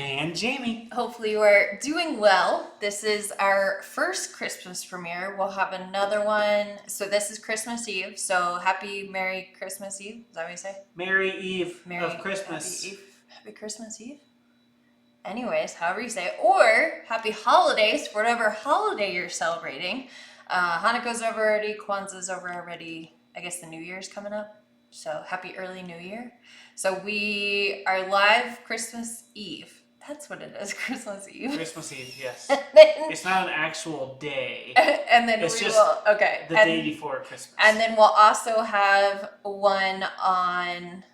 And Jamie. Hopefully you are doing well. This is our first Christmas premiere. We'll have another one. So this is Christmas Eve. So Merry Christmas Eve. Is that what you say? Merry Eve Merry, of Christmas. Happy Christmas Eve. Anyways, however you say it. Or Happy Holidays for whatever holiday you're celebrating. Hanukkah's over already. Kwanzaa's over already. I guess the New Year's coming up. So happy early New Year. So we are live Christmas Eve. That's what it is, Christmas Eve. Christmas Eve, yes. Then, it's not an actual day. And then it's we just will, okay. the day before Christmas. And then we'll also have one on,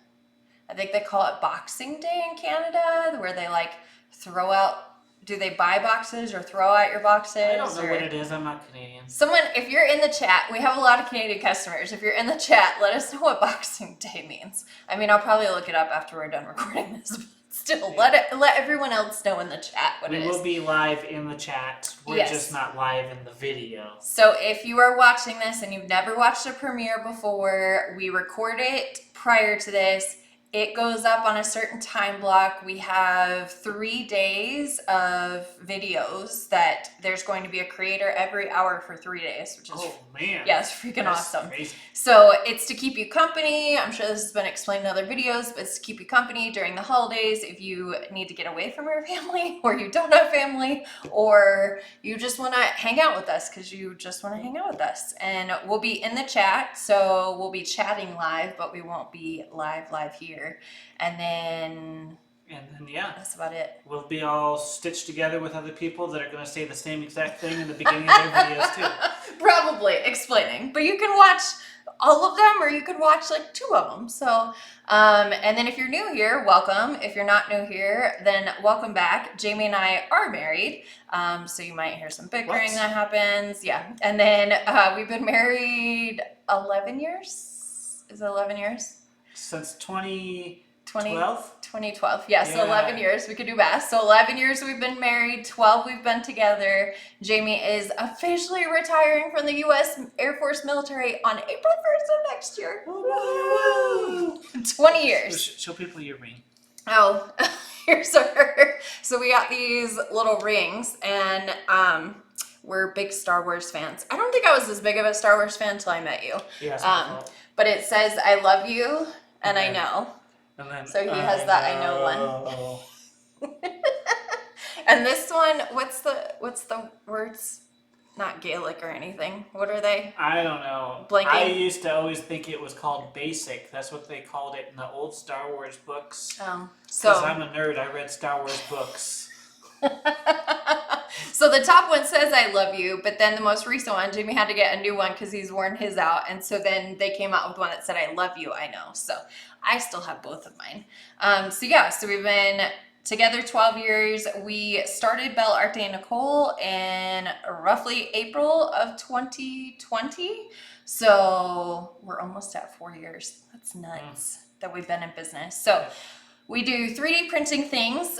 I think they call it Boxing Day in Canada, where they like throw out, do they buy boxes or throw out your boxes? I don't know what it is. I'm not Canadian. Someone, if you're in the chat, we have a lot of Canadian customers. If you're in the chat, let us know what Boxing Day means. I mean, I'll probably look it up after we're done recording this. Still, let everyone else know in the chat what it is. We will be live in the chat. We're just not live in the video. So if you are watching this and you've never watched a premiere before, we record it prior to this. It goes up on a certain time block. We have 3 days of videos that there's going to be a creator every hour for 3 days, which is it's freaking awesome. Crazy. So it's to keep you company. I'm sure this has been explained in other videos, but it's to keep you company during the holidays if you need to get away from your family, or you don't have family, or you just want to hang out with us because you just want to hang out with us. And we'll be in the chat, so we'll be chatting live, but we won't be live here. And then that's about it. We'll be all stitched together with other people that are going to say the same exact thing in the beginning of their videos too. Probably explaining, but you can watch all of them, or you could watch like 2 of them. So, and then if you're new here, welcome. If you're not new here, then welcome back. Jamie and I are married, so you might hear some bickering that happens. Yeah, and then we've been married 11 years. Is it 11 years? Since 2012? 2012. Yeah, so 11 years. We could do math. So 11 years we've been married, 12 we've been together. Jamie is officially retiring from the U.S. Air Force military on April 1st of next year. Woo! 20 years. Show people your ring. Oh, here's her. So we got these little rings, and we're big Star Wars fans. I don't think I was as big of a Star Wars fan until I met you. Yeah, but it says, I love you, and I know. And then, so he has that I know one. And this one, what's the words? Not Gaelic or anything. What are they? I don't know. Blanking. I used to always think it was called basic. That's what they called it in the old Star Wars books. Because I'm a nerd. I read Star Wars books. So the top one says I love you, but then the most recent one, Jimmy had to get a new one because he's worn his out, and so then they came out with one that said I love you, I know. So I still have both of mine. So we've been together 12 years. We started Bella Arte and Nicole in roughly April of 2020. So we're almost at 4 years. That's nuts that we've been in business. So we do 3D printing things.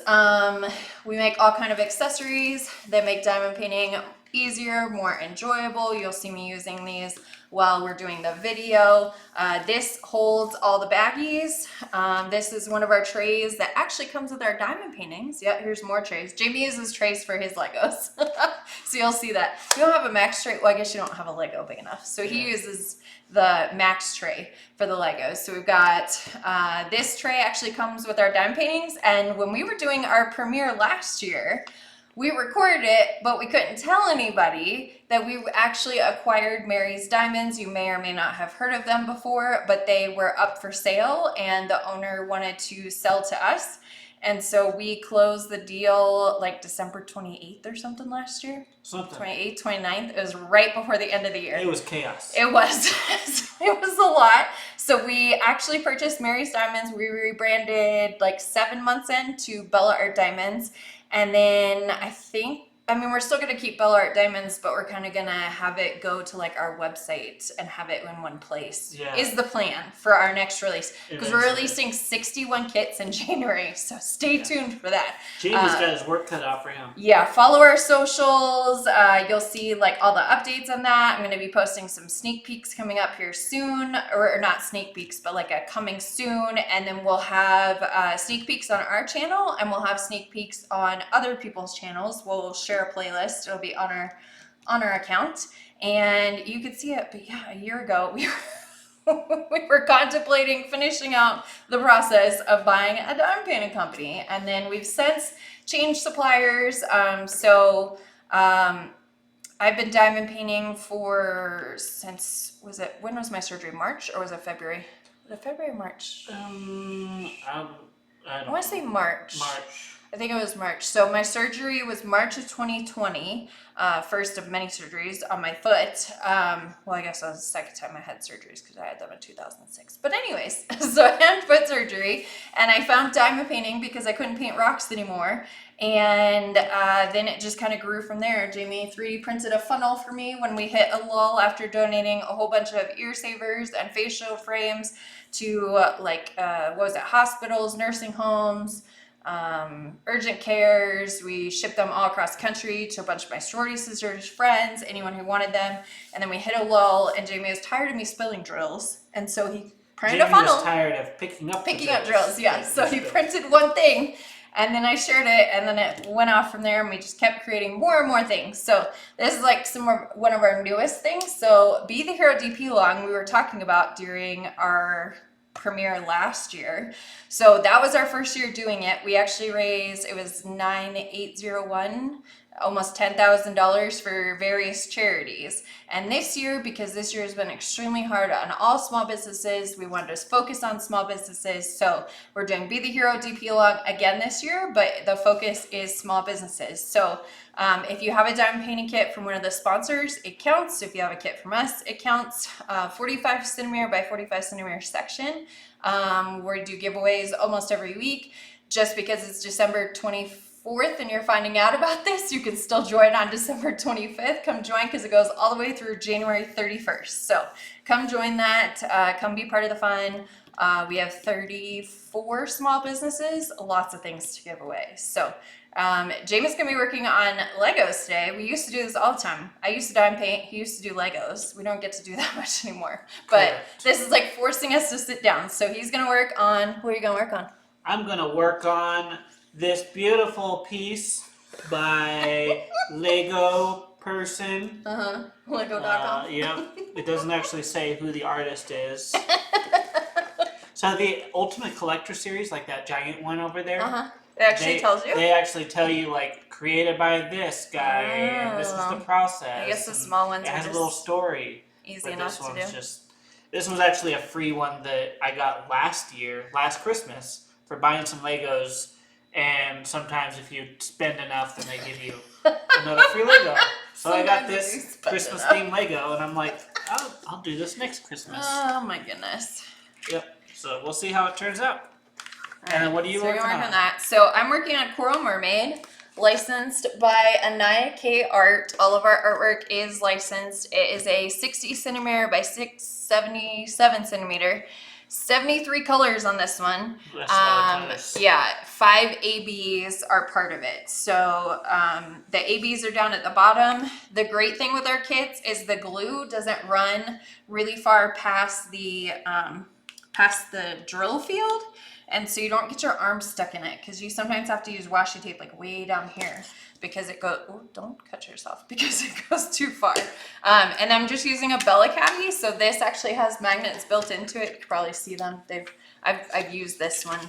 We make all kind of accessories that make diamond painting easier, more enjoyable. You'll see me using these while we're doing the video. This holds all the baggies. This is one of our trays that actually comes with our diamond paintings. Yeah, here's more trays. Jamie uses trays for his Legos. So you'll see that. You don't have a max tray. Well, I guess you don't have a Lego big enough. So he uses the max tray for the Legos. So we've got this tray actually comes with our diamond paintings. And when we were doing our premiere last year, we recorded it, but we couldn't tell anybody that we actually acquired Mary's Diamonds. You may or may not have heard of them before, but they were up for sale and the owner wanted to sell to us. And so we closed the deal like December 28th or something last year. 28th, 29th. It was right before the end of the year. It was chaos. It was. It was a lot. So we actually purchased Mary's Diamonds. We rebranded like 7 months into Bella Art Diamonds. And then I think I mean, we're still going to keep Bella Art Diamonds, but we're kind of going to have it go to like our website and have it in one place. Yeah. Is the plan for our next release. Because we're releasing 61 kits in January, so stay tuned for that. Jamie's got his work cut out for him. Yeah, follow our socials. You'll see like all the updates on that. I'm going to be posting some sneak peeks coming up here soon, or not sneak peeks, but like a coming soon. And then we'll have sneak peeks on our channel, and we'll have sneak peeks on other people's channels. We'll share a playlist. It'll be on our account, and you could see it. But yeah, a year ago we were contemplating finishing out the process of buying a diamond painting company, and then we've since changed suppliers. I've been diamond painting since when was my surgery? March, or was it February? Was it February or March? I want to say March. I think it was March. So my surgery was March of 2020, first of many surgeries on my foot. Well, I guess that was the second time I had surgeries because I had them in 2006. But anyways, so I had foot surgery, and I found diamond painting because I couldn't paint rocks anymore. And then it just kind of grew from there. Jamie 3D printed a funnel for me when we hit a lull after donating a whole bunch of ear savers and facial frames to hospitals, nursing homes, urgent cares. We shipped them all across the country to a bunch of my sorority sisters, friends, anyone who wanted them. And then we hit a lull, and Jamie was tired of me spilling drills, and so he printed a funnel. Jamie was tired of picking up drills. Yeah, so he printed one thing, and then I shared it, and then it went off from there, and we just kept creating more and more things. So this is like one of our newest things. So Be the Hero DP Long, we were talking about during our premiere last year. So that was our first year doing it. We actually raised, it was 9,801, almost $10,000 for various charities. And this year, because this year has been extremely hard on all small businesses, we wanted to focus on small businesses. So we're doing Be the Hero DP Long again this year, but the focus is small businesses. So if you have a diamond painting kit from one of the sponsors, it counts. If you have a kit from us, it counts. 45 centimeter by 45 centimeter section. We do giveaways almost every week. Just because it's December 24th and you're finding out about this, you can still join on December 25th. Come join, because it goes all the way through January 31st. So come join that. Come be part of the fun. We have 34 small businesses, lots of things to give away. So Jamie's going to be working on Legos today. We used to do this all the time. I used to diamond paint. He used to do Legos. We don't get to do that much anymore. But correct. This is like forcing us to sit down. So he's going to work on, what are you going to work on? I'm going to work on this beautiful piece by Lego person. Lego.com. Yeah. It doesn't actually say who the artist is. So the Ultimate Collector series, like that giant one over there. It actually tells you? They actually tell you, like, created by this guy, and this is the process. I guess the small ones it has a little story. Easy enough to do. This was actually a free one that I got last Christmas, for buying some Legos. And sometimes if you spend enough, then they give you another free Lego. So I got this Christmas themed Lego, and I'm like, I'll do this next Christmas. Oh my goodness. Yep. So we'll see how it turns out. And what are you working on? That. So I'm working on Coral Mermaid, licensed by Anaya K Art. All of our artwork is licensed. It is a 60 centimeter by 677 centimeter. 73 colors on this one. Yeah, 5 ABs are part of it. So the ABs are down at the bottom. The great thing with our kits is the glue doesn't run really far past the drill field. And so you don't get your arm stuck in it, because you sometimes have to use washi tape like way down here, because it goes, oh, don't cut yourself, because it goes too far. And I'm just using a Bella caddy. So this actually has magnets built into it. You can probably see them. I've used this one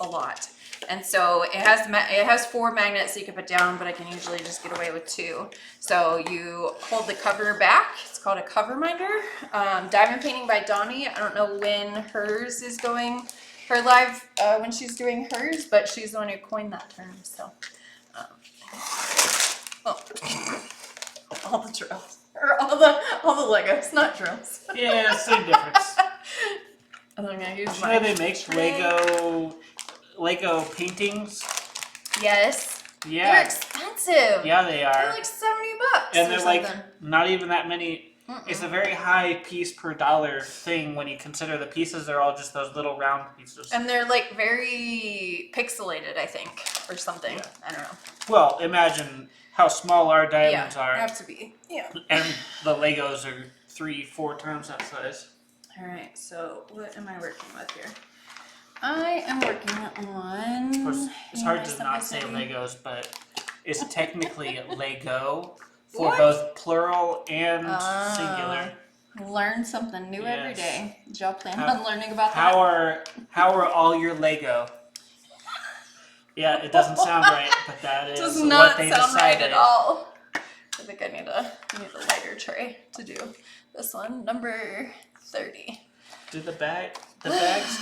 a lot. And so it has 4 magnets that you can put down, but I can usually just get away with 2. So you hold the cover back. It's called a cover minder. Diamond Painting by Donnie. I don't know when hers is going, her live, when she's doing hers, but she's the one who coined that term. So, all the drills, or all the Legos, not drills. Yeah, same difference. I'm gonna use they make Lego paintings. Yes. Yeah. They're expensive. Yeah, they are. They're like $70 and or they're something. like not even that many. It's a very high piece per dollar thing when you consider the pieces. They're all just those little round pieces. And they're like very pixelated, I think, or something. Yeah. I don't know. Well, imagine how small our diamonds Yeah, are. have to be. Yeah. And the Legos are 3-4 times that size. All right. So what am I working with here? I am working on. Of course, it's hard to not say Legos, but it's technically Lego for both plural and singular. Learn something new every Yes. day. Did y'all plan on learning about that? How are all your Lego? Yeah, it doesn't sound right, but that is Does not what they sound decided. right at all. I think I need a lighter tray to do this one. Number 30. Do the bags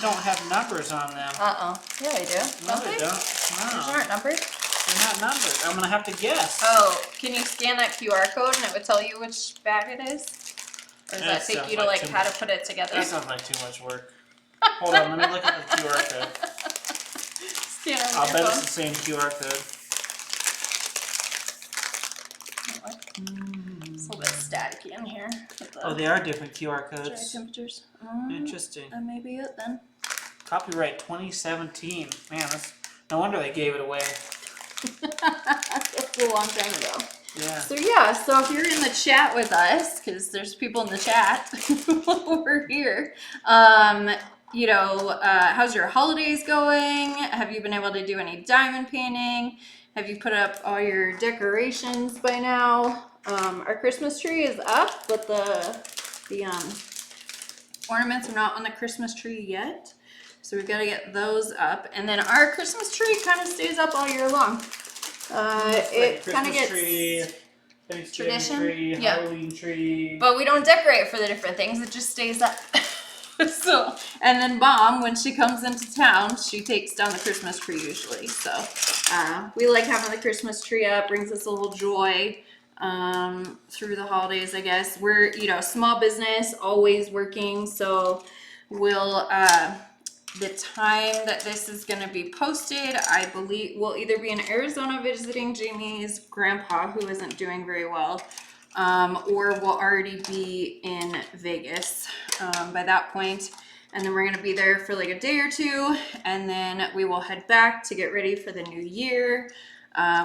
don't have numbers on them? Yeah, they do. No, Don't they they? don't. Those No, aren't numbered. they're not numbered. I'm gonna have to guess. Oh, can you scan that QR code and it would tell you which bag it is? Or does that take sounds you to like like too how much. to put it together? That sounds like too much work. Hold on, let me look at the QR code. Scan it I'll with bet your it's the same QR code. phone. It's a little bit staticky in here. Oh, they are different QR dry codes. temperatures. Interesting. That may be it then. Copyright 2017. Man, that's no wonder they gave it away. That's a long time ago. Yeah. So yeah, so if you're in the chat with us, because there's people in the chat over here, how's your holidays going? Have you been able to do any diamond painting? Have you put up all your decorations by now? Our Christmas tree is up, but the ornaments are not on the Christmas tree yet. So we've got to get those up. And then our Christmas tree kind of stays up all year long. It kind of gets tree, Thanksgiving tradition. tree, Yeah. Halloween tree. But we don't decorate for the different things. It just stays up. So, and then Mom, when she comes into town, she takes down the Christmas tree usually. So we like having the Christmas tree up. Brings us a little joy through the holidays, I guess. We're, small business, always working. So we'll... the time that this is going to be posted, I believe we'll either be in Arizona visiting Jamie's grandpa, who isn't doing very well, or we'll already be in Vegas by that point. And then we're going to be there for like a day or two, and then we will head back to get ready for the new year.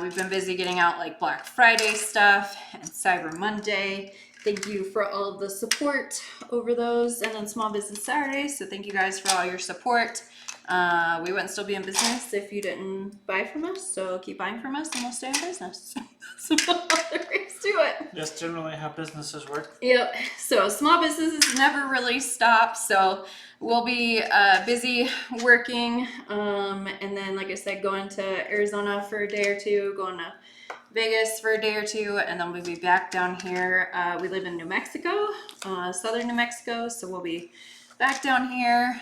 We've been busy getting out like Black Friday stuff and Cyber Monday. Thank you for all of the support over those, and then Small Business Saturday. So thank you guys for all your support. We wouldn't still be in business if you didn't buy from us. So keep buying from us and we'll stay in business. That's all there is to it. That's generally how businesses work. Yep. So small businesses never really stop. So we'll be busy working. And then, like I said, going to Arizona for a day or two, going to Vegas for a day or two, and then we'll be back down here. We live in New Mexico, southern New Mexico, so we'll be back down here.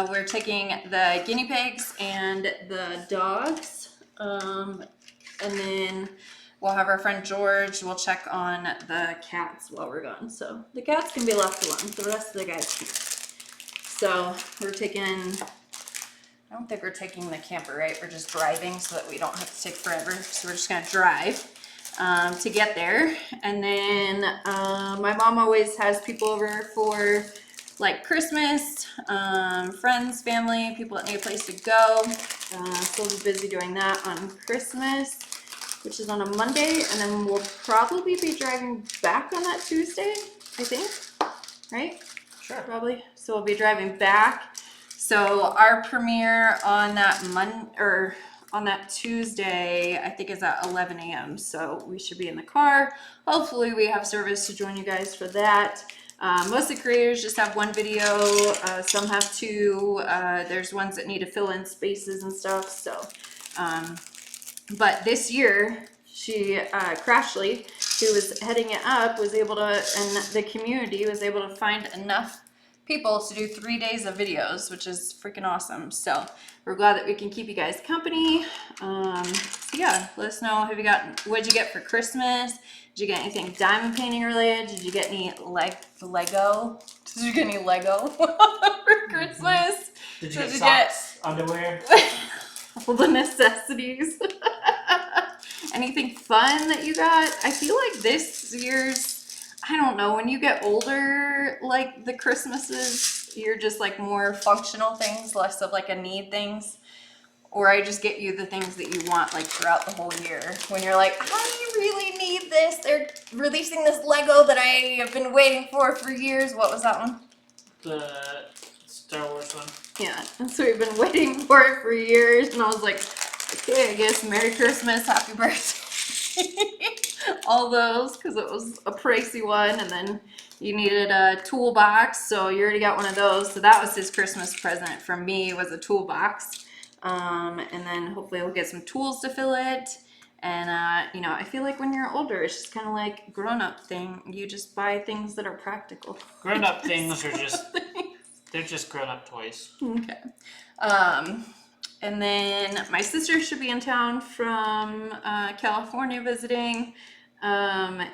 We're taking the guinea pigs and the dogs, and then we'll have our friend George. We'll check on the cats while we're gone. So the cats can be left alone. The rest of the guys can't. So we're taking... I don't think we're taking the camper, right? We're just driving so that we don't have to take forever. So we're just gonna drive to get there. And then my mom always has people over for like Christmas, friends, family, people that need a place to go. So we'll be busy doing that on Christmas, which is on a Monday. And then we'll probably be driving back on that Tuesday, I think, right? Sure. Probably. So we'll be driving back. So our premiere on that on that Tuesday, I think is at 11 a.m. So we should be in the car. Hopefully we have service to join you guys for that. Most of the creators just have one video. Some have two. There's ones that need to fill in spaces and stuff. So, but this year, Crashly, who was heading it up, was able to, and the community was able to find enough people to do 3 days of videos, which is freaking awesome. So we're glad that we can keep you guys company. So yeah, let us know. What'd you get for Christmas? Did you get anything diamond painting related? Did you get any Lego? Did you get any Lego for Christmas? Did you get socks, underwear? All the necessities. Anything fun that you got? I feel like this year's, I don't know, when you get older, like the Christmases, you're just like more functional things, less of like a need things. Or I just get you the things that you want like throughout the whole year. When you're like, I really need this. They're releasing this Lego that I have been waiting for years. What was that one? The Star Wars one. Yeah, and so we've been waiting for it for years, and I was like, okay, I guess Merry Christmas, Happy Birthday. All those, because it was a pricey one, and then you needed a toolbox, so you already got one of those. So that was his Christmas present from me, was a toolbox. And then hopefully we'll get some tools to fill it. And, you know, I feel like when you're older, it's just kind of like grown-up thing. You just buy things that are practical. Grown-up things are just, they're just grown-up toys. Okay. And then my sister should be in town from California visiting. But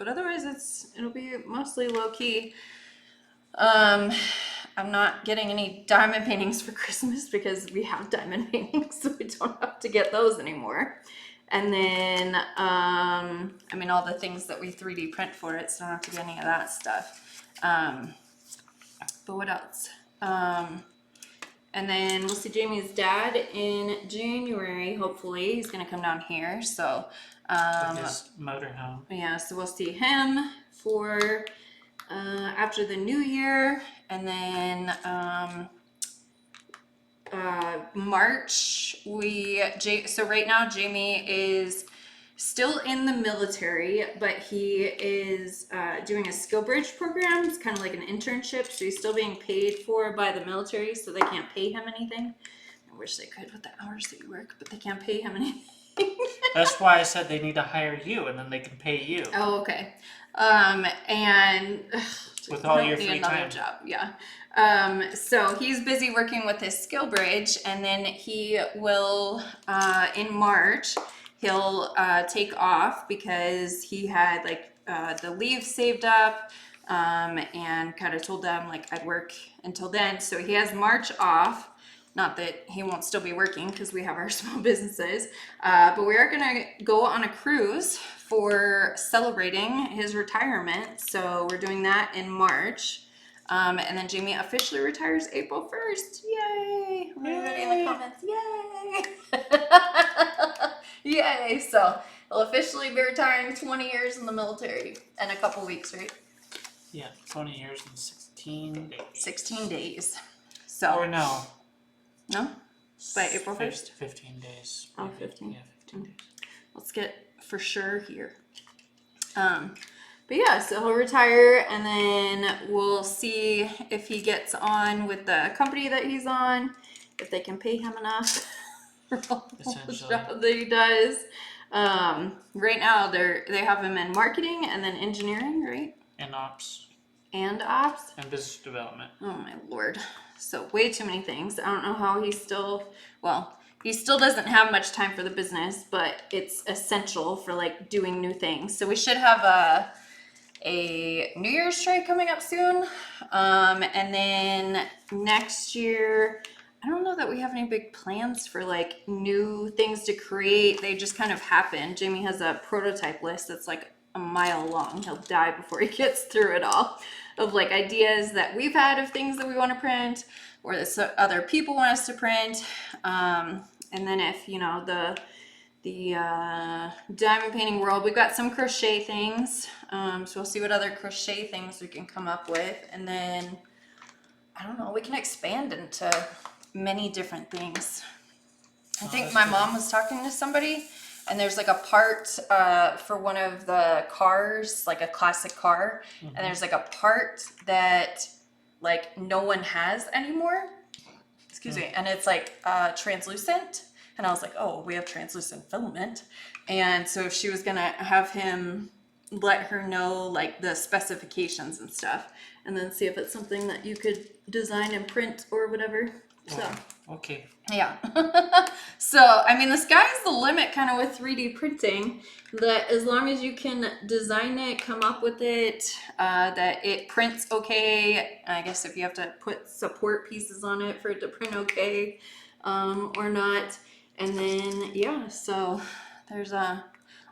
otherwise it'll be mostly low-key. I'm not getting any diamond paintings for Christmas because we have diamond paintings, so we don't have to get those anymore. And then, I mean, all the things that we 3D print for it, so I don't have to get any of that stuff. But what else? And then we'll see Jamie's dad in January, hopefully. He's going to come down here, so. With his motorhome. Yeah, so we'll see him for after the new year. And then March, so right now Jamie is still in the military, but he is doing a skill bridge program. It's kind of like an internship, so he's still being paid for by the military, so they can't pay him anything. I wish they could with the hours that you work, but they can't pay him anything. That's why I said they need to hire you, and then they can pay you. Oh, okay. And with all your free another time. Job, yeah. So he's busy working with his skill bridge, and then he will in March he'll take off because he had like the leave saved up, and kind of told them like I'd work until then. So he has March off. Not that he won't still be working because we have our small businesses, but we are gonna go on a cruise for celebrating his retirement. So we're doing that in March. And then Jamie officially retires April 1st. Yay! Everybody in the comments, yay! Yay! So he'll officially be retiring 20 years in the military in a couple weeks, right? Yeah, 20 years and 16 days. 16 days. So. Or no. No? By April 1st? 15 days. Oh, 15. Yeah, 15 days. Let's get for sure here. But yeah, so he'll retire, and then we'll see if he gets on with the company that he's on, if they can pay him enough for all the job that he does. Right now they have him in marketing and then engineering, right? And ops. And ops. And business development. Oh my Lord. So way too many things. I don't know how he still doesn't have much time for the business, but it's essential for like doing new things. So we should have a New Year's trade coming up soon. And then next year, I don't know that we have any big plans for like new things to create. They just kind of happen. Jamie has a prototype list that's like a mile long. He'll die before he gets through it all, of like ideas that we've had of things that we want to print or that other people want us to print. And then if, you know, the diamond painting world, we've got some crochet things. So we'll see what other crochet things we can come up with. And then, I don't know, we can expand into many different things. I think my mom was talking to somebody, and there's like a part for one of the cars, like a classic car, and there's like a part that like no one has anymore. Excuse me. And it's like translucent. And I was like, oh, we have translucent filament. And so if she was gonna have him let her know like the specifications and stuff, and then see if it's something that you could design and print or whatever. So okay. Yeah. So I mean, the sky's the limit kind of with 3D printing, that as long as you can design it, come up with it, that it prints okay. I guess if you have to put support pieces on it for it to print okay, or not. And then, yeah, so there's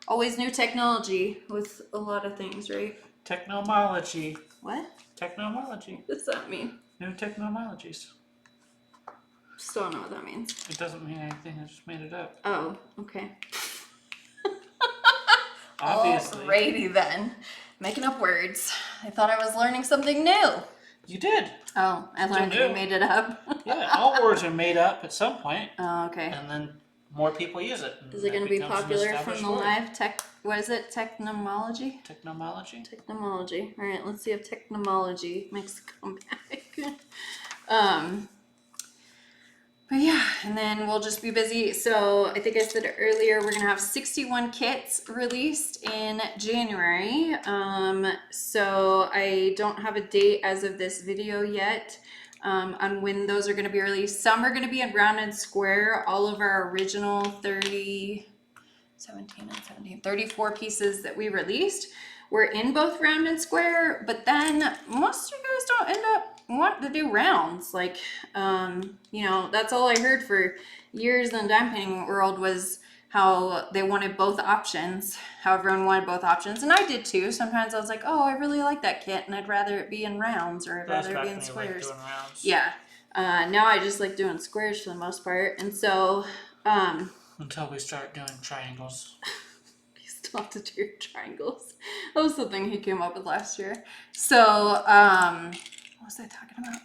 always new technology with a lot of things, right? Technomology. What? Technomology. What does that mean? New technologies. Still don't know what that means. It doesn't mean anything. I just made it up. Oh, okay. Obviously. Alrighty then. Making up words. I thought I was learning something new. You did. Oh, I learned that you made it up. Yeah, all words are made up at some point. Oh, okay. And then more people use it. Is it going to be popular from the live tech? What is it? Technomology? Technomology? Technomology. All right, let's see if technomology makes a comeback. But yeah, and then we'll just be busy. So I think I said earlier, we're gonna have 61 kits released in January. So I don't have a date as of this video yet on when those are gonna be released. Some are gonna be in round and square. All of our original 34 pieces that we released were in both round and square, but then most of you guys don't end up wanting to do rounds. Like, you know, that's all I heard for years in the dime painting world was how they wanted both options, how everyone wanted both options. And I did too. Sometimes I was like, oh, I really like that kit and I'd rather it be in rounds or I'd rather it be in squares. Like doing rounds. Yeah. Now I just like doing squares for the most part. And so, until we start doing triangles. You still have to do your triangles. That was the thing he came up with last year. So, what was I talking about?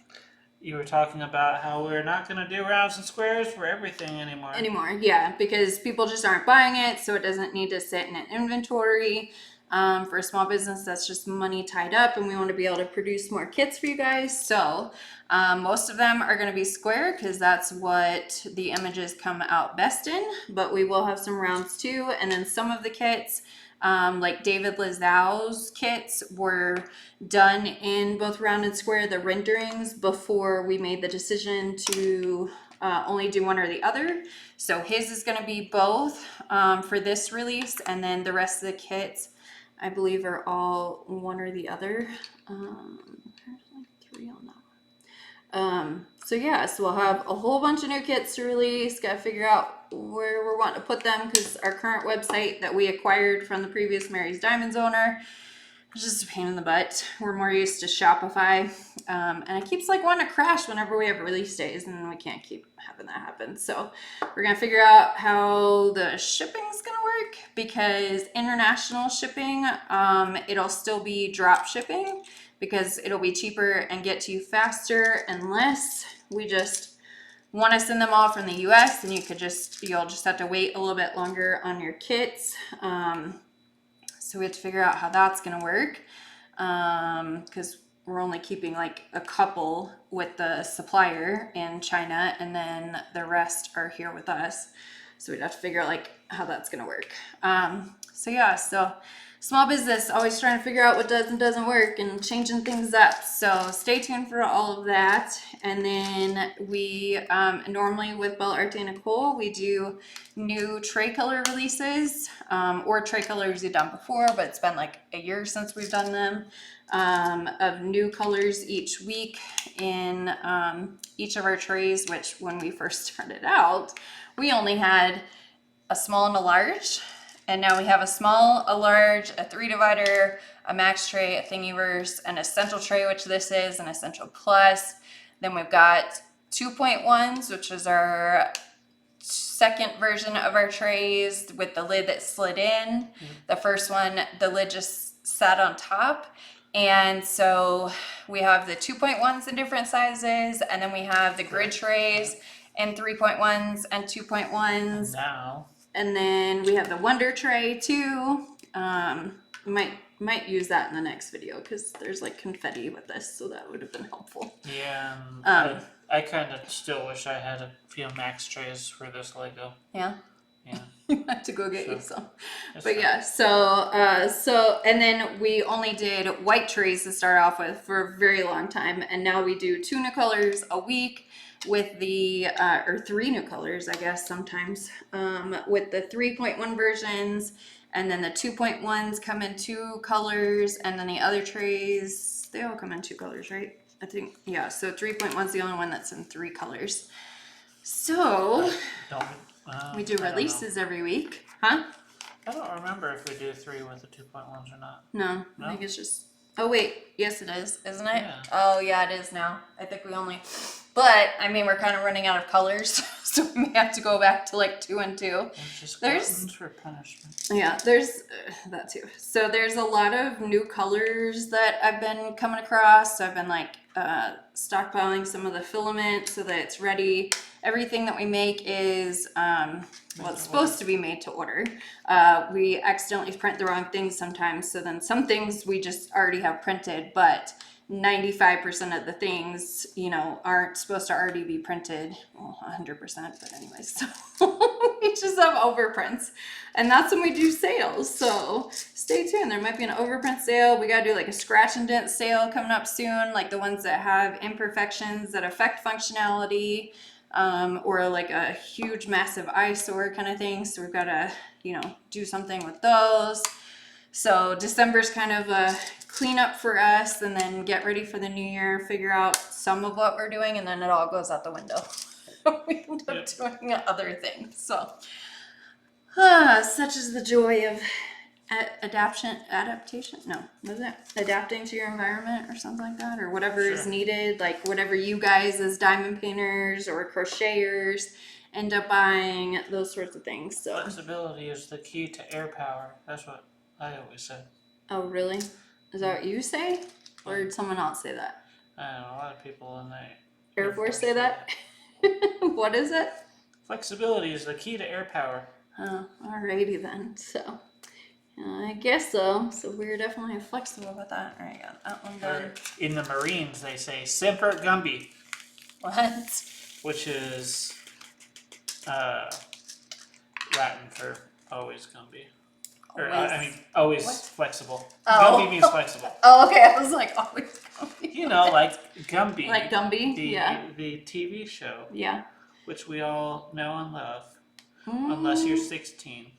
You were talking about how we're not going to do rounds and squares for everything anymore. Yeah, because people just aren't buying it, so it doesn't need to sit in an inventory. For a small business, that's just money tied up, and we want to be able to produce more kits for you guys. So most of them are going to be square because that's what the images come out best in, but we will have some rounds too. And then some of the kits, like David Lizau's kits, were done in both round and square, the renderings, before we made the decision to only do one or the other. So his is going to be both for this release, and then the rest of the kits I believe are all one or the other. There's like 3 on that one. So yeah, so we'll have a whole bunch of new kits to release. Got to figure out where we're wanting to put them because our current website that we acquired from the previous Mary's Diamonds owner is just a pain in the butt. We're more used to Shopify, and it keeps like wanting to crash whenever we have release days, and we can't keep having that happen. So we're gonna figure out how the shipping is gonna work, because international shipping, it'll still be drop shipping because it'll be cheaper and get to you faster, unless we just want to send them all from the US, and you'll just have to wait a little bit longer on your kits. So we have to figure out how that's going to work, because we're only keeping like a couple with the supplier in China, and then the rest are here with us. So we'd have to figure out like how that's going to work. So yeah, so small business, always trying to figure out what does and doesn't work and changing things up. So stay tuned for all of that. And then we, normally with Bella Arte and Nicole, we do new tray color releases, or tray colors we've done before, but it's been like a year since we've done them, of new colors each week in each of our trays, which when we first started out, we only had a small and a large. And now we have a small, a large, a 3 divider, a max tray, a thingiverse, an essential tray, which this is, an essential plus. Then we've got 2.1s, which is our second version of our trays with the lid that slid in. The first one, the lid just sat on top. And so we have the 2.1s in different sizes, and then we have the grid trays and 3.1s and 2.1s. Now. And then we have the Wonder Tray too. Might use that in the next video because there's like confetti with this, so that would have been helpful. Yeah, I kind of still wish I had a few max trays for this Lego. Yeah. Yeah. You have to go get you some. That's But fine. yeah, so and then we only did white trays to start off with for a very long time, and now we do 2 new colors a week with the or 3 new colors, I guess sometimes, with the 3.1 versions, and then the 2.1s come in 2 colors, and then the other trays, they all come in 2 colors, right? I think, yeah, so 3.1's the only one that's in 3 colors. So We do I don't know. releases every week. Huh? I don't remember if we do 3 with the 2.1s or not. No, No? I think it's just. Oh wait, yes it is, isn't it? Yeah. Oh yeah, it is now. I think we only. But I mean, we're kind of running out of colors, so we may have to go back to like 2 and 2. There's just There's- gluttons for punishment. Yeah, there's that too. So there's a lot of new colors that I've been coming across. So I've been like stockpiling some of the filament so that it's ready. Everything that we make is well, it's supposed to be made to order. We accidentally print the wrong things sometimes, so then some things we just already have printed, but 95% of the things, you know, aren't supposed to already be printed. Well, 100%, but anyways, so we just have overprints. And that's when we do sales. So stay tuned. There might be an overprint sale. We got to do like a scratch and dent sale coming up soon, like the ones that have imperfections that affect functionality, or like a huge, massive eyesore kind of thing. So we've got to, you know, do something with those. So December's kind of a cleanup for us, and then get ready for the new year, figure out some of what we're doing, and then it all goes out the window. We end up doing other things. So, such is the joy of adaptation. No, what is it? Adapting to your environment or something like that, or whatever is needed, like whatever you guys as diamond painters or crocheters end up buying, those sorts of things. So Flexibility is the key to air power. That's what I always say. Oh, really? Is that what you say? Or did someone else say that? I don't know, a lot of people in the Air Force say that? What is it? Flexibility is the key to air power. Oh, alrighty then. So, I guess so. So we're definitely flexible with that. Alright, got that one done. Or in the Marines, they say Semper Gumby, What? which is Latin for always Gumby. Or, I mean, always What? flexible. Oh. Gumby means flexible. Oh, okay. I was like, always Gumby. You know, like Gumby. Like Gumby? Yeah. The TV show, Yeah. which we all know and love, unless you're 16.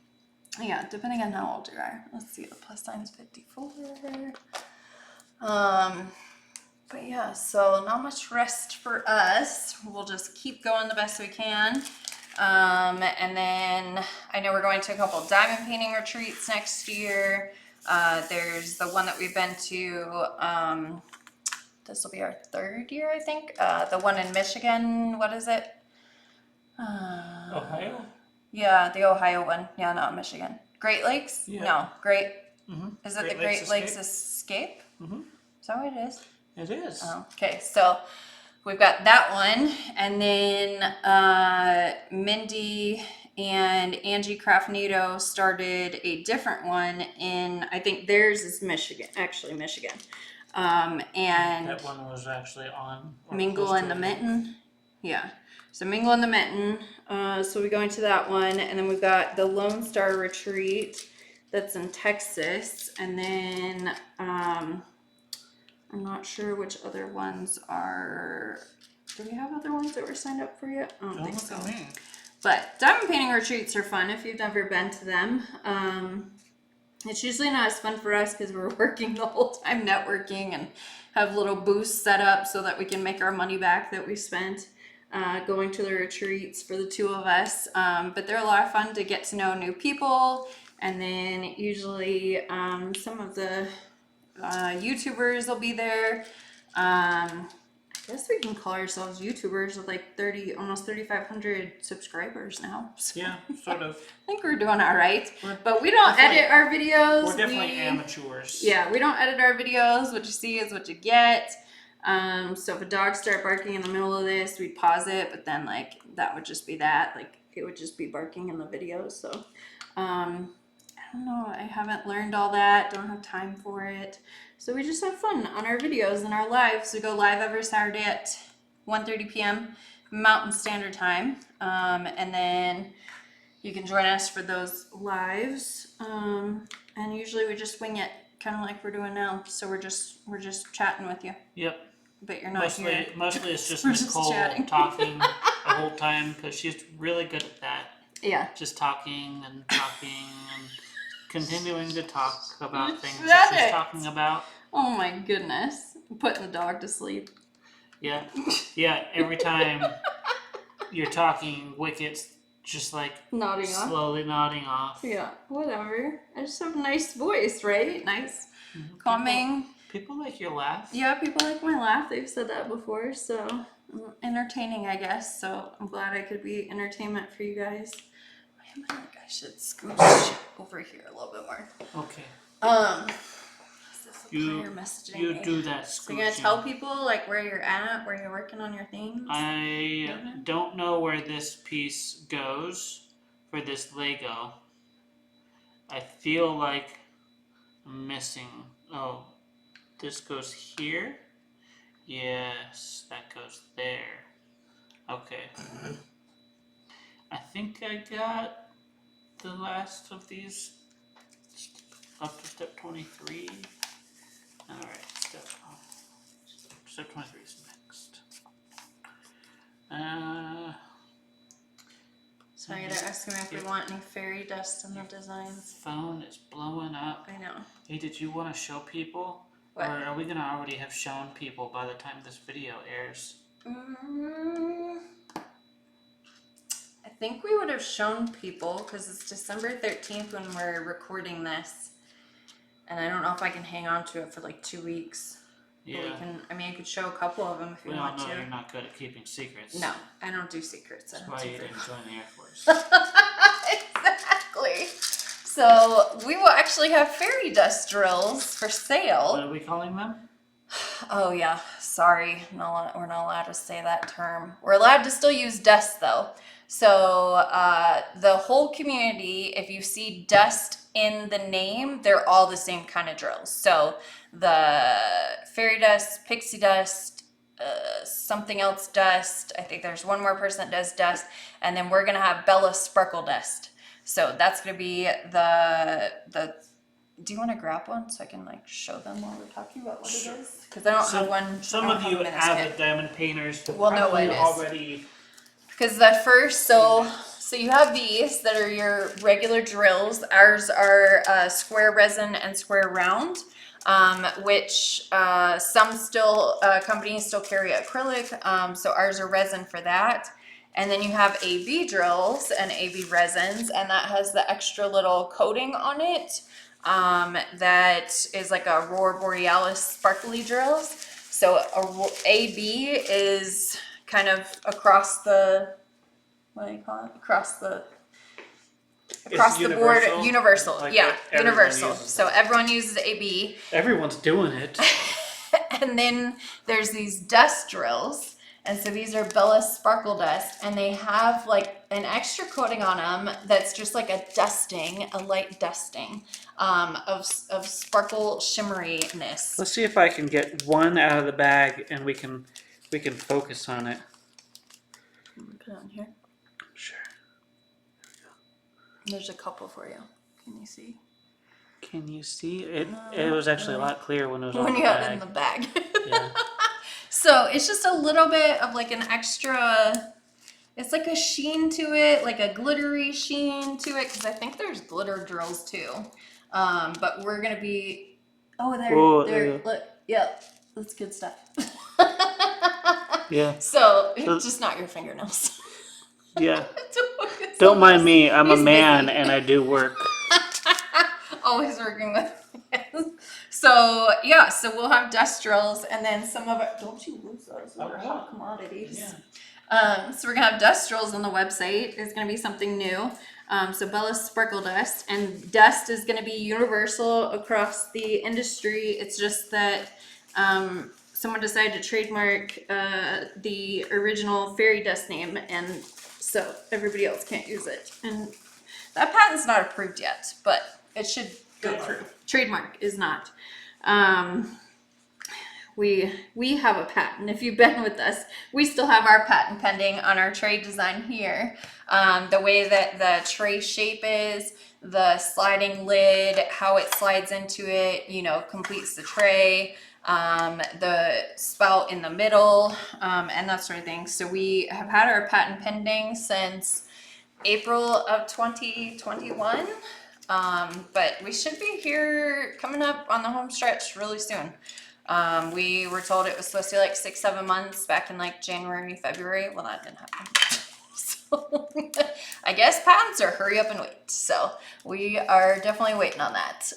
Yeah, depending on how old you are. Let's see, the plus sign's 54. But yeah, so not much rest for us. We'll just keep going the best we can. And then I know we're going to a couple of diamond painting retreats next year. There's the one that we've been to, this will be our 3rd year, I think. The one in Michigan, what is it? Ohio? Yeah, the Ohio one. Yeah, not Michigan. Great Lakes? Yeah. No, Great. Mm-hmm. Is it the Great Lakes Escape? Mm-hmm. Is that what it is? It is. Oh, okay, so we've got that one, and then Mindy and Angie Craftnito started a different one in, I think theirs is Michigan, actually Michigan. And that one was actually on Mingle in the Mitten. Yeah. So Mingle in the Mitten. So we're going to that one, and then we've got the Lone Star Retreat that's in Texas, and then I'm not sure which other ones are. Do we have other ones that were signed up for yet? I don't think so. But diamond painting retreats are fun if you've never been to them. It's usually not as fun for us because we're working the whole time networking and have little booths set up so that we can make our money back that we spent going to the retreats for the 2 of us. But they're a lot of fun to get to know new people. And then usually some of the YouTubers will be there. I guess we can call ourselves YouTubers with like almost 3,500 subscribers now. So Yeah, sort of. I think we're doing all right. But we don't edit our videos. We're definitely amateurs. Yeah, we don't edit our videos. What you see is what you get. So if a dog start barking in the middle of this, we'd pause it, but then like that would just be that. Like it would just be barking in the video. So I don't know. I haven't learned all that. Don't have time for it. So we just have fun on our videos and our lives. We go live every Saturday at 1:30 p.m. Mountain Standard Time. And then you can join us for those lives. And usually we just wing it, kind of like we're doing now. So we're just chatting with you. Yep. But you're not here. Mostly it's just We're just Nicole chatting. talking the whole time because she's really good at that. Yeah. Just talking and continuing to talk about things said that she's it. talking about. Oh my goodness. Putting the dog to sleep. Yeah. Yeah, every time you're talking, Wicket's just like Nodding off. slowly nodding off. Yeah, whatever. I just have a nice voice, right? Nice, calming. People like your laugh. Yeah, people like my laugh. They've said that before, so entertaining, I guess. So I'm glad I could be entertainment for you guys. I feel like I should scooch over here a little bit more. Okay. You messaging you me. do that. So you're gonna tell people like where you're at, where you're working on your things? I don't know where this piece goes for this Lego. I feel like I'm missing. Oh, this goes here. Yes, that goes there. Okay. I think I got the last of these up to step 23. Alright, step 23 is next. So you're asking me if we want any fairy dust in the designs. Phone is blowing up. I know. Hey, did you want to show people? What? Or are we going to already have shown people by the time this video airs? I think we would have shown people because it's December 13th when we're recording this. And I don't know if I can hang on to it for like 2 weeks. Yeah. But I could show a couple of them if you We all want know to. you're not good at keeping secrets. No, I don't do secrets. That's why you didn't join the Air Force. Exactly. So we will actually have fairy dust drills for sale. What are we calling them? Oh yeah, sorry, we're not allowed to say that term. We're allowed to still use dust though. So the whole community, if you see dust in the name, they're all the same kind of drills. So the fairy dust, pixie dust, something else dust. I think there's one more person that does dust, and then we're gonna have Bella sparkle dust. So that's gonna be the. Do you want to grab one so I can like show them while we're talking about what it is? Because I don't have one. Some of you avid diamond painters will know what it is already. Because the first, so you have these that are your regular drills. Ours are square resin and square round, which some still companies still carry acrylic. So ours are resin for that. And then you have AB drills and AB resins, and that has the extra little coating on it. That is like a Aurora Borealis sparkly drills. So AB is kind of across the, what do you call it? Across the board, universal. Like yeah, universal. So everyone uses AB. Everyone's doing it. And then there's these dust drills. And so these are Bella Sparkle Dust, and they have like an extra coating on them that's just like a dusting, a light dusting of sparkle shimmeriness. Let's see if I can get one out of the bag and we can focus on it. Put it on here. Sure. There's a couple for you. Can you see? Can you see it? It was actually a lot clearer when it was on the bag. When you have it in the bag. Yeah. So it's just a little bit of like an extra, it's like a sheen to it, like a glittery sheen to it, because I think there's glitter drills too. But we're going to be, there, look, yeah, that's good stuff. Yeah. So it's just not your fingernails. Yeah. Don't mind me. I'm a man and I do work. Always working with hands. So yeah, so we'll have dust drills, and then some of it. Don't you lose those? Those are hot commodities. Yeah. So we're gonna have dust drills on the website. It's gonna be something new. So Bella's Sparkle Dust, and dust is gonna be universal across the industry. It's just that someone decided to trademark the original fairy dust name, and so everybody else can't use it. And that patent's not approved yet, but it should go through. Trademark is not. We have a patent. If you've been with us, we still have our patent pending on our tray design here. The way that the tray shape is, the sliding lid, how it slides into it, completes the tray, the spout in the middle, and that sort of thing. So we have had our patent pending since April of 2021. But we should be here coming up on the home stretch really soon. We were told it was supposed to be like 6-7 months back in like January, February. Well, that didn't happen. So So I guess patents are hurry up and wait. So we are definitely waiting on that.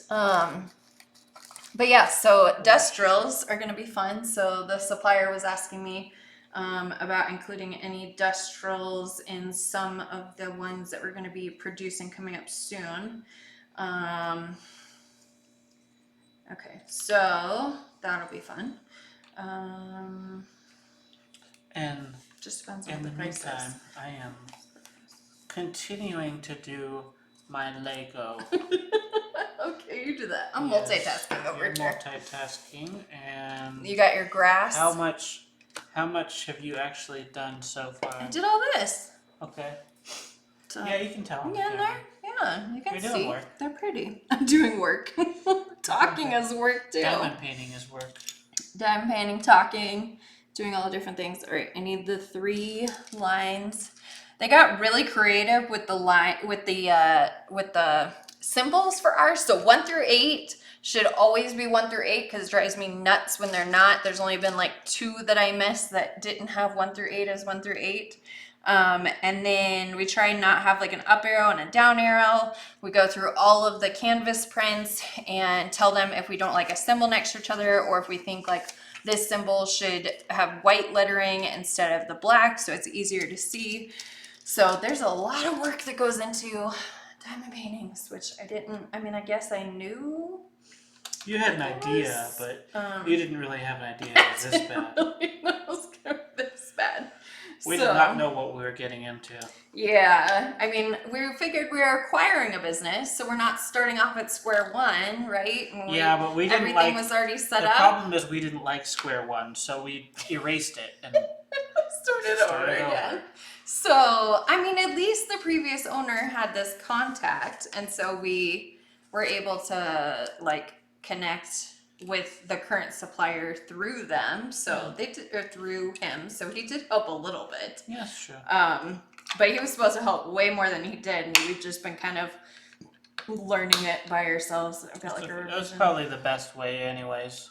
But yeah, so dust drills are going to be fun. So the supplier was asking me about including any dust drills in some of the ones that we're going to be producing coming up soon. Okay, so that'll be fun. And Just depends on in what the the price meantime, is. I am continuing to do my Lego. Okay, you do that. I'm Yes, multitasking over you're here. multitasking, and You got your grass. how much have you actually done so far? I did all this. Okay. So, Yeah, you can tell. on the yeah, camera. yeah, you can You're see. doing work. They're pretty. I'm doing work. Talking is work too. Diamond painting is work. Diamond painting, talking, doing all the different things. All right, I need the 3 lines. They got really creative with the symbols for ours. So 1 through 8 should always be 1 through 8 because it drives me nuts when they're not. There's only been like 2 that I missed that didn't have 1 through 8 as 1 through 8. And then we try not have like an up arrow and a down arrow. We go through all of the canvas prints and tell them if we don't like a symbol next to each other, or if we think like this symbol should have white lettering instead of the black so it's easier to see. So there's a lot of work that goes into diamond paintings, which I guess I knew. You had an idea, but you didn't really have an idea it was this bad. Really know it was gonna be this bad. We did not know what we were getting into. Yeah, I mean, we figured we were acquiring a business, so we're not starting off at square one, right? And Yeah, but we didn't everything like. was already set The up. problem is we didn't like square one, so we erased it and started over again. So, I mean, at least the previous owner had this contact, and so we were able to like connect with the current supplier through them. So they did, or through him. So he did help a little bit. Yeah, sure. But he was supposed to help way more than he did, and we've just been kind of learning it by ourselves. I've got like a revision. That was probably the best way, anyways.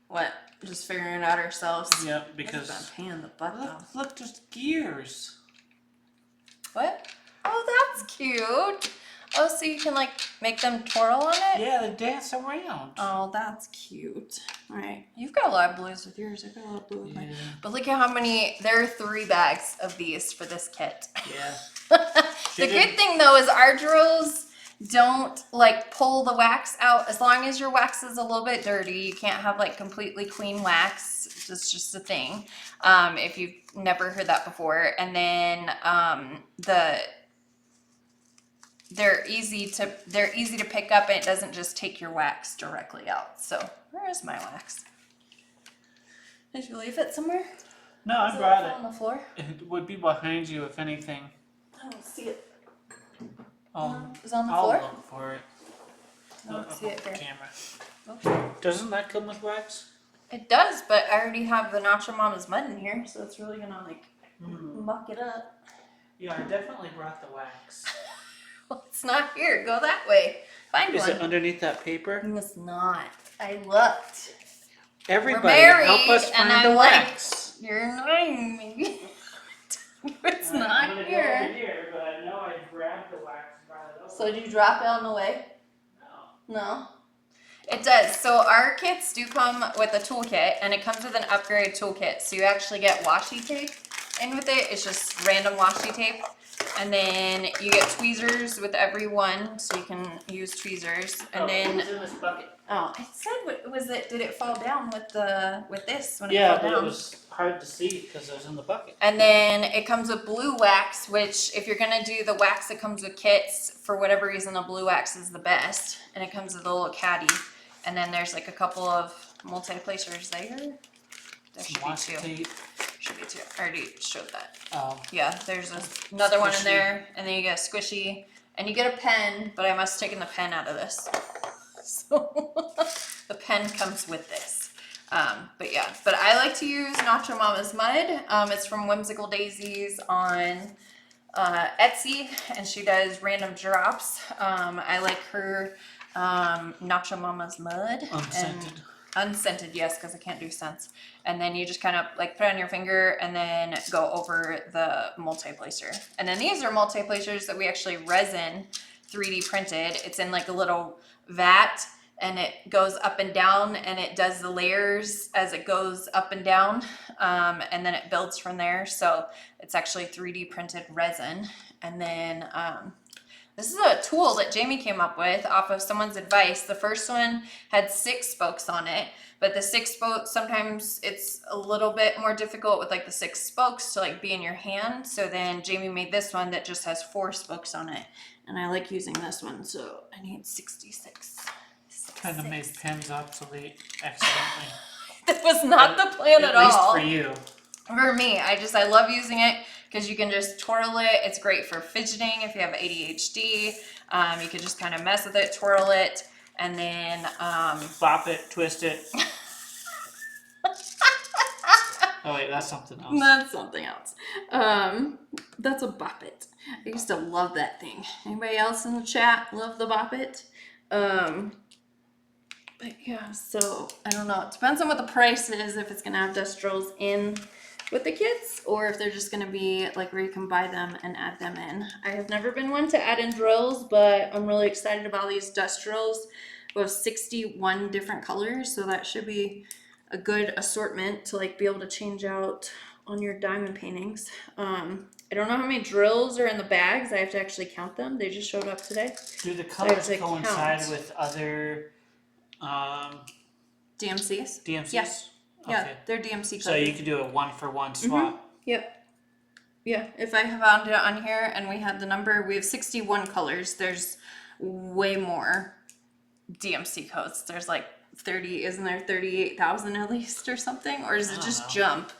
What? Just figuring it out ourselves. Yeah, because it's been a pain in the butt though. Look, there's gears. What? Oh, that's cute. Oh, so you can like make them twirl on it? Yeah, they dance around. Oh, that's cute. All right. You've got a lot of blues with yours. I've got a lot of blue with mine. But look at how many, there are 3 bags of these for this kit. Yeah. The good thing though is our drills don't like pull the wax out. As long as your wax is a little bit dirty, you can't have like completely clean wax. It's just a thing. If you've never heard that before. And then they're easy to pick up, and it doesn't just take your wax directly out. So where is my wax? Did you leave it somewhere? No, I brought it. On the floor? It would be behind you if anything. I don't see it. Is it on the I'll floor? look for it. I don't see it here. Camera. Okay. Doesn't that come with wax? It does, but I already have the Nacho Mama's mud in here, so it's really gonna like muck it up. Yeah, I definitely brought the wax. Well, it's not here. Go that way. Find Is one. it underneath that paper? It's not. I looked. Everybody, We're help married, us and find I'm the like, wax. You're annoying me. It's not here. But I know I grabbed the wax and brought it over. So did you drop it on the way? No. No. It does. So our kits do come with a toolkit, and it comes with an upgrade toolkit. So you actually get washi tape in with it. It's just random washi tape. And then you get tweezers with every one, so you can use tweezers. And then it was in this bucket. I said, what was it? Did it fall down with this when it Yeah, fell but down? it was hard to see because it was in the bucket. And then it comes with blue wax, which if you're gonna do the wax that comes with kits, for whatever reason, the blue wax is the best. And it comes with a little caddy. And then there's like a couple of multi-placers there. There should be 2. Tape. Should be 2. I already showed that. Oh. Yeah, there's another one in Squishy. there, and then you get a squishy, and you get a pen, but I must have taken the pen out of this. So the pen comes with this. But yeah, but I like to use Nacho Mama's mud. It's from Whimsical Daisies on Etsy, and she does random drops. I like her Nacho Mama's mud. Unscented. unscented, yes, because I can't do scents. And then you just kind of like put it on your finger and then go over the multi-placer. And then these are multi-placers that we actually resin 3D printed. It's in like a little vat and it goes up and down and it does the layers as it goes up and down. And then it builds from there. So it's actually 3D printed resin. And then this is a tool that Jamie came up with off of someone's advice. The first one had 6 spokes on it, but the 6 spokes, sometimes it's a little bit more difficult with like the 6 spokes to like be in your hand. So then Jamie made this one that just has 4 spokes on it. And I like using this one, so I need 66. Kind of made pens obsolete accidentally. That was not the plan at all. At least for you. For me, I love using it because you can just twirl it. It's great for fidgeting if you have ADHD. You can just kind of mess with it, twirl it, and then Bop it, twist it. Oh wait, that's something else. That's something else. That's a bop it. I used to love that thing. Anybody else in the chat love the bop it? But yeah, so I don't know. It depends on what the price is, if it's gonna have dust drills in with the kits or if they're just gonna be like where you can buy them and add them in. I have never been one to add in drills, but I'm really excited about these dust drills. We have 61 different colors, so that should be a good assortment to like be able to change out on your diamond paintings. I don't know how many drills are in the bags. I have to actually count them. They just showed up today. Do the colors to coincide count. with other DMCs? DMCs? Yeah. Okay. Yeah, they're DMC colors. So you could do a 1-for-1 swap. Yep. Yeah, if I found it on here and we had the number, we have 61 colors. There's way more DMC codes. There's like 30, isn't there 38,000 at least or something? Or does it just jump?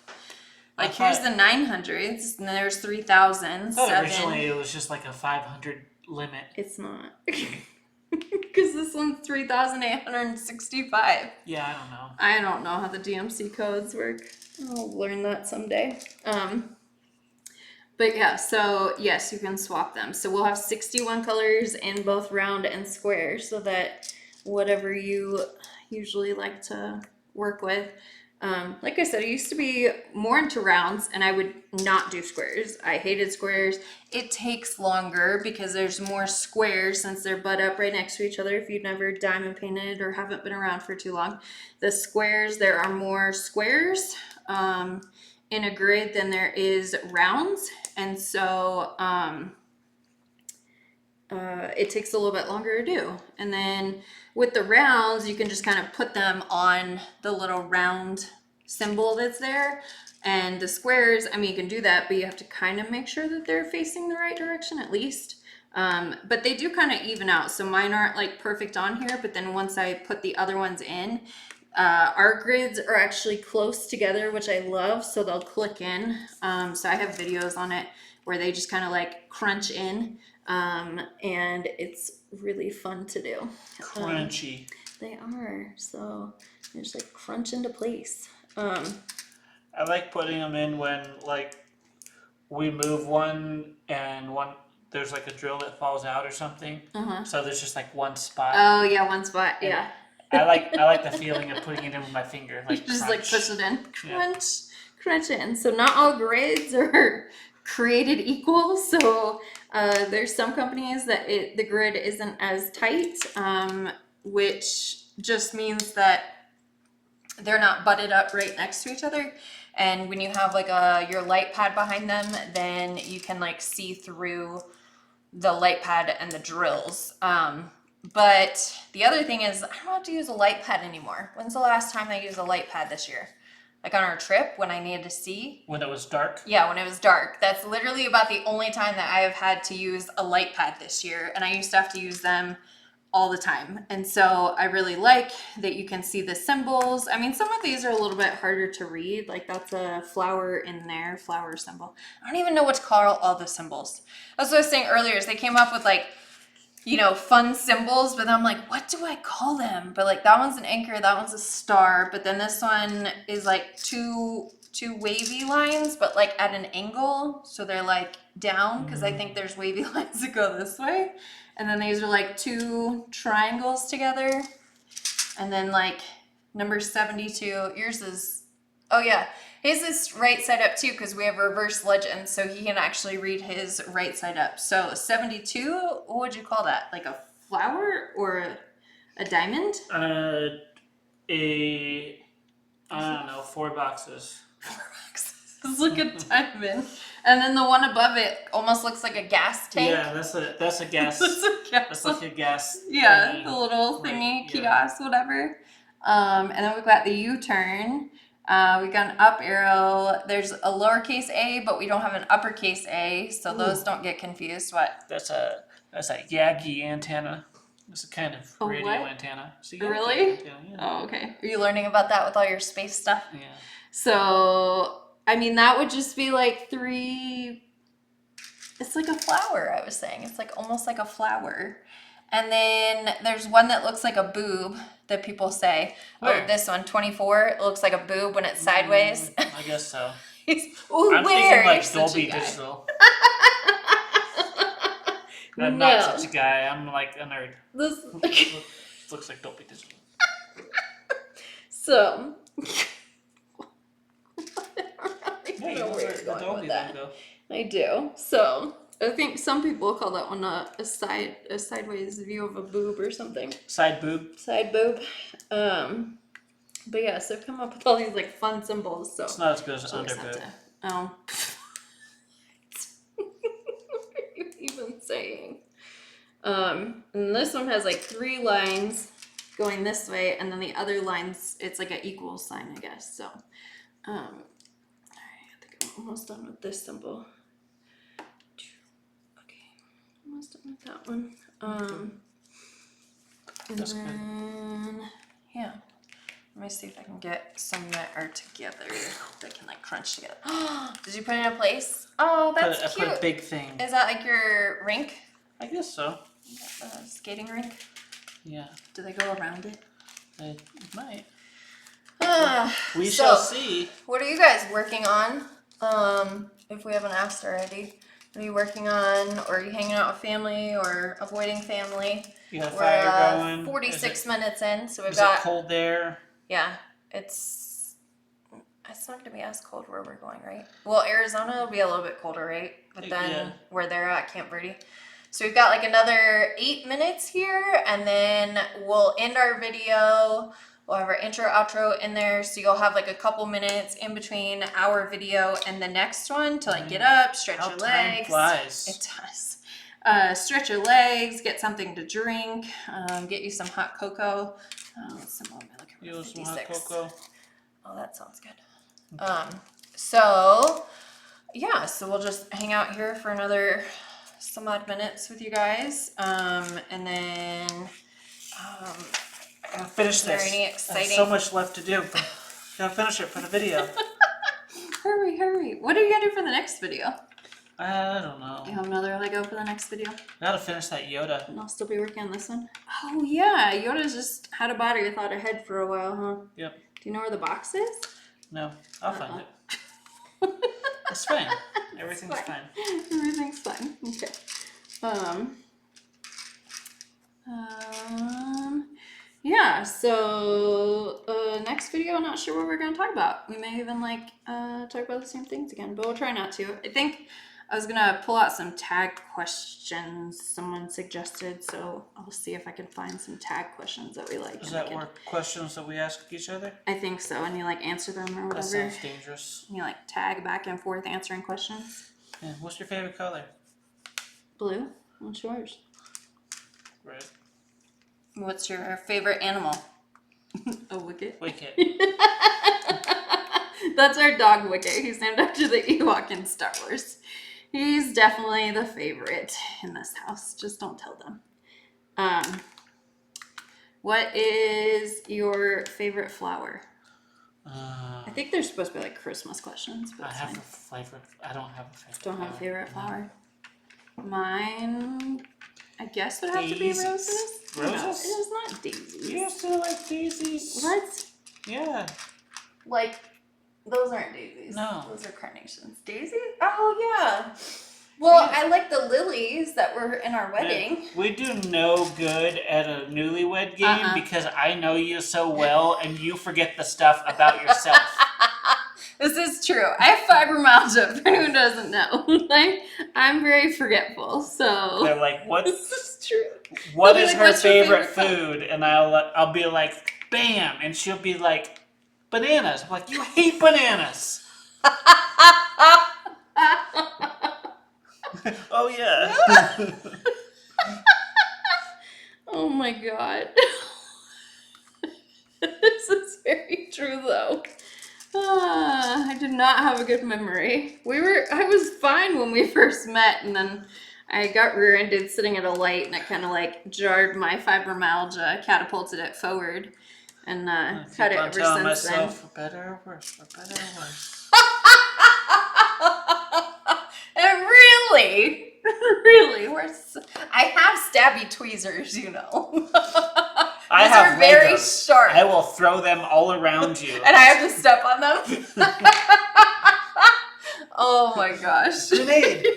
Like here's the 900s and there's 3,000. Originally it was just like a 500 limit. It's not. Because this one's 3,865. Yeah, I don't know. I don't know how the DMC codes work. I'll learn that someday. But yeah, so yes, you can swap them. So we'll have 61 colors in both round and square so that whatever you usually like to work with. Like I said, I used to be more into rounds and I would not do squares. I hated squares. It takes longer because there's more squares since they're butt up right next to each other. If you've never diamond painted or haven't been around for too long, the squares, there are more squares in a grid than there is rounds. And so it takes a little bit longer to do. And then with the rounds, you can just kind of put them on the little round symbol that's there. And the squares, I mean, you can do that, but you have to kind of make sure that they're facing the right direction at least. But they do kind of even out. So mine aren't like perfect on here, but then once I put the other ones in, our grids are actually close together, which I love. So they'll click in. So I have videos on it where they just kind of like crunch in. And it's really fun to do. Crunchy. They are. So they just like crunch into place. I like putting them in when like we move one and one there's like a drill that falls out or something. So there's just like one spot. Oh yeah, one spot. And yeah. I like the feeling of putting it in with my finger. Like just crunch. like push it in. Crunch. Crunch in. So not all grids are created equal. So there's some companies that the grid isn't as tight, which just means that they're not butted up right next to each other. And when you have like your light pad behind them, then you can like see through the light pad and the drills. But the other thing is I don't have to use a light pad anymore. When's the last time I used a light pad this year? Like on our trip when I needed to see. When it was dark? Yeah, when it was dark. That's literally about the only time that I have had to use a light pad this year. And I used to have to use them all the time. And so I really like that you can see the symbols. I mean, some of these are a little bit harder to read. Like that's a flower in there, flower symbol. I don't even know what to call all the symbols. That's what I was saying earlier is they came up with like, you know, fun symbols, but I'm like, what do I call them? But like that one's an anchor, that one's a star, but then this one is like two wavy lines, but like at an angle. So they're like down because I think there's wavy lines that go this way. And then these are like 2 triangles together. And then like Number 72. Yours is, oh yeah. His is right side up too because we have reverse legend, so he can actually read his right side up. So 72, what would you call that? Like a flower or a diamond? I don't know, 4 boxes. 4 boxes. It's like a diamond. And then the one above it almost looks like a gas tank. Yeah, that's a gas. That's like a gas. Yeah, thingy. the little thingy, Right, kiosk, whatever. And then we've got the U-turn. We got an up arrow. There's a lowercase a, but we don't have an uppercase a, so those don't get confused. What? That's a Yagi antenna. It's a kind of radio what? antenna. It's a Yagi Really? antenna, yeah. Oh, okay. Are you learning about that with all your space stuff? Yeah. So, I mean, that would just be like 3. It's like a flower, I was saying. It's like almost like a flower. And then there's one that looks like a boob that people say. Where? Oh, this one, 24. It looks like a boob when it's sideways. I guess so. Ooh, I'm where? thinking like You're such a Dolby guy. Digital. I'm No. not such a guy. I'm like a nerd. This... Looks like Dolby Digital. So... Yeah, you know where the Dolby logo. I do. So I think some people call that one a sideways view of a boob or something. Side boob. Side boob. But yeah, so I've come up with all these like fun symbols. So It's not as good as so under just have boob. to- Oh. What are you even saying? And this one has like 3 lines going this way, and then the other lines, it's like an equal sign, I guess. So, I think I'm almost done with this symbol. Okay, almost done with that one. And That's good. then, yeah. Let me see if I can get some that are together that can like crunch together. Did you put it in a place? Oh, that's I cute. put a big thing. Is that like your rink? I guess so. Skating rink? Yeah. Do they go around it? It might. Ah, We so, shall see. What are you guys working on? If we haven't asked already. What are you working on? Or are you hanging out with family or avoiding family? You got a We're fire going. 46 minutes in, so we've Is got... it cold there? Yeah, it's not going to be as cold where we're going, right? Well, Arizona will be a little bit colder, right? But then Yeah. where they're at, Camp Verde. So we've got like another 8 minutes here, and then we'll end our video. We'll have our intro, outro in there, so you'll have like a couple minutes in between our video and the next one to like get up, stretch How your time legs. flies. It does. Stretch your legs, get something to drink, get you some hot cocoa. You some hot cocoa. Oh, that sounds good. So yeah, so we'll just hang out here for another some odd minutes with you guys, and then I gotta finish is there this. any There's exciting? so much left to do. Gotta finish it for the video. Hurry! What are you gonna do for the next video? I don't know. You have another Lego for the next video, Gotta finish that Yoda. and I'll still be working on this one. Oh yeah, Yoda's just had a battery without a head for a while, huh? Yep. Do you know where the box is? No, I'll find it. It's fine. Everything's fine. Everything's fine. Okay. Yeah, so next video, I'm not sure what we're going to talk about. We may even like talk about the same things again, but we'll try not to. I think I was going to pull out some tag questions someone suggested, so I'll see if I can find some tag questions that we like. Is that more questions that we ask each other? I think so, and you like answer them or whatever. That sounds dangerous. You like tag back and forth answering questions. Yeah. What's your favorite color? Blue. What's yours? Red. What's your favorite animal? A Wicket. Wicket. That's our dog Wicket. He's named after the Ewok in Star Wars. He's definitely the favorite in this house. Just don't tell them. What is your favorite flower? I think they're supposed to be like Christmas questions. But I it's have fine. a favorite. I don't have a favorite. Don't have a favorite No. flower. Mine, I guess, would have to be Daisies. roses. No, it Roses? is not daisies. You still like daisies? What? Yeah. Like, those aren't daisies. No. Those are carnations. Daisies? Oh, yeah. Well, Yeah. I like the lilies that were in our wedding. We do no good at a newlywed game because I know you so well and you forget the stuff about yourself. This is true. I have fibromyalgia, for anyone who doesn't know. Like, I'm very forgetful, so... They're like, This is true. what They'll is be like, her "What's your favorite favorite food? And I'll be like, bam. And she'll be like, bananas. I'm like, you hate bananas. Oh, yeah. Oh my god. This is very true, though. I did not have a good memory. I was fine when we first met, and then I got rear-ended sitting at a light, and it kind of like jarred my fibromyalgia, catapulted it forward, and had it ever since myself, then. For better or worse, for better or worse. And really worse. I have stabby tweezers, you know. I These have are very Legos. sharp. I will throw them all around you. And I have to step on them. Oh my gosh. Grenade.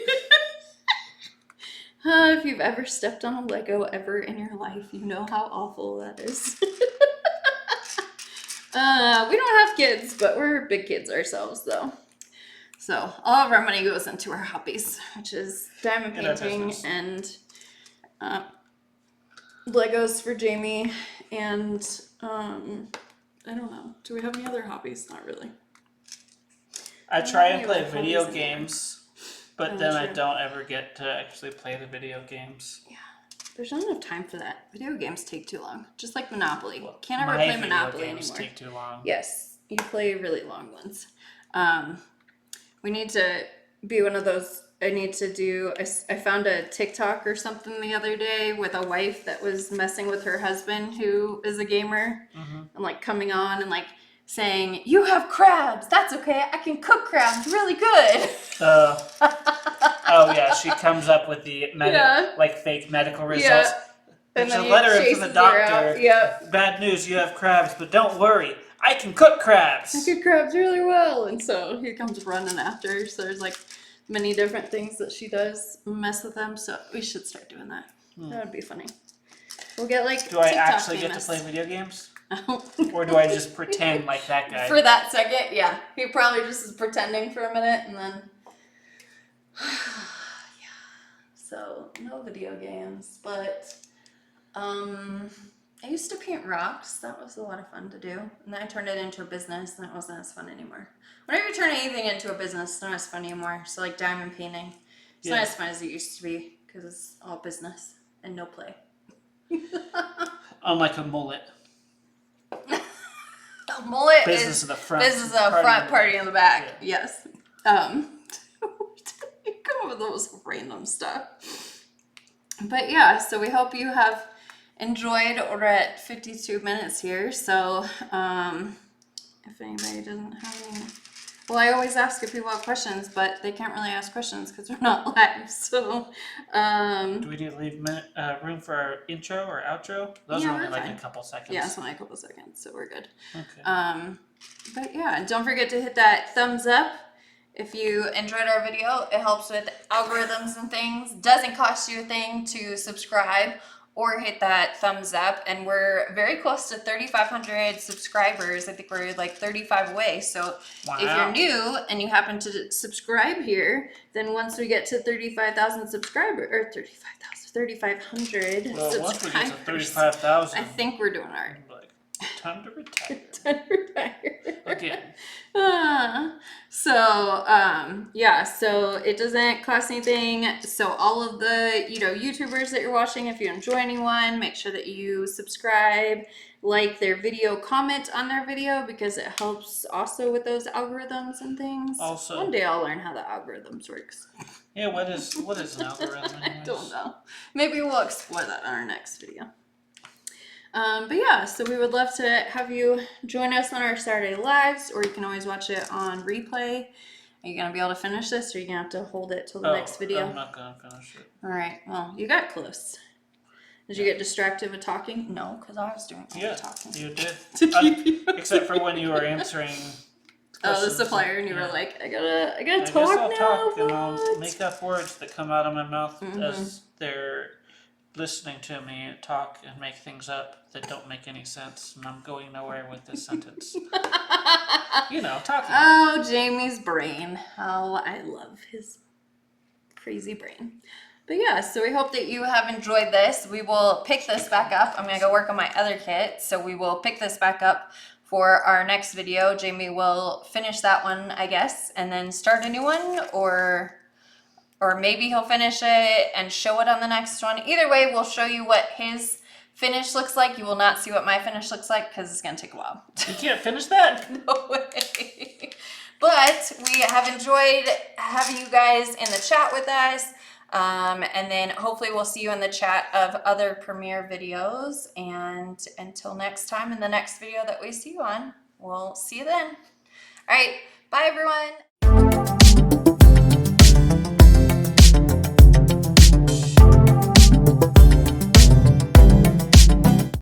If you've ever stepped on a Lego ever in your life, you know how awful that is. We don't have kids, but we're big kids ourselves, though. So all of our money goes into our hobbies, which is diamond painting and Legos for Jamie, and I don't know. Do we have any other hobbies? Not really. I try and play video games, but then I sure. don't ever get to actually play the video games. Yeah, there's not enough time for that. Video games take too long, just like Monopoly. Well, Can't ever my play Monopoly video games anymore. take too long. Yes, you play really long ones. We need to be one of those. I found a TikTok or something the other day with a wife that was messing with her husband who is a gamer, and like coming on and like saying, "You have crabs. That's okay. I can cook crabs really good." Oh yeah, she comes up with the like fake medical results. And There's then a letter chases from the her doctor. out. Yeah. Bad news, you have crabs, but don't worry, I can cook crabs. I cook crabs really well, and so he comes running after her. So there's like many different things that she does mess with them. So we should start doing that. That would be funny. We'll get like. Do I TikTok actually famous. get to play video games? Or do I just pretend like that guy? For that second, yeah. He probably just is pretending for a minute, and then. Yeah. So no video games, but I used to paint rocks. That was a lot of fun to do. And then I turned it into a business, and it wasn't as fun anymore. Whenever you turn anything into a business, it's not as fun anymore. So like diamond painting, it's not as fun as it used to be because it's all business and no play. Unlike a mullet. A mullet Business is in the front. business in the front, party in the back. Yeah. Yes. You come up with those random stuff. But yeah, so we hope you have enjoyed. We're at 52 minutes here, so if anybody doesn't have any, well, I always ask if people have questions, but they can't really ask questions because we're not live. So do we need to leave room for our intro or outro? Those are only like a couple seconds. Yeah, it's only a couple seconds, so we're good. Okay. But yeah, and don't forget to hit that thumbs up. If you enjoyed our video, it helps with algorithms and things. Doesn't cost you a thing to subscribe or hit that thumbs up. And we're very close to 3,500 subscribers. I think we're like 35 away. So if you're new and you happen to subscribe here, then once we get to 35,000 subscribers, or 3,500 Well, subscribers, once we get to 35,000, I think we're doing all right. Time to retire. Time to retire. Again. Yeah, so it doesn't cost anything. So all of the, YouTubers that you're watching, if you enjoy anyone, make sure that you subscribe, like their video, comment on their video, because it helps also with those algorithms and things. Also, one day I'll learn how the algorithms works. Yeah, what is an algorithm? I don't know. Maybe we'll explore that on our next video. But yeah, so we would love to have you join us on our Saturday lives, or you can always watch it on replay. Are you going to be able to finish this, or are you going to have to hold it till the next video? I'm not going to finish it. All right. Well, you got close. Did you get distracted with talking? No, because I was doing all the talking. You did. Except for when you were answering Oh, the questions. supplier, and you were Yeah. like, I gotta I guess talk I'll now. talk and I'll what? make up words that come out of my mouth Mhm. as they're listening to me talk and make things up that don't make any sense, and I'm going nowhere with this sentence. You know, talking. Oh, Jamie's brain. Oh, I love his crazy brain. But yeah, so we hope that you have enjoyed this. We will pick this back up. I'm gonna go work on my other kit, so we will pick this back up for our next video. Jamie will finish that one, I guess, and then start a new one, or maybe he'll finish it and show it on the next one. Either way, we'll show you what his finish looks like. You will not see what my finish looks like because it's gonna take a while. You can't finish that? No way. But we have enjoyed having you guys in the chat with us. And then hopefully we'll see you in the chat of other premiere videos. And until next time, in the next video that we see you on, we'll see you then. All right. Bye, everyone.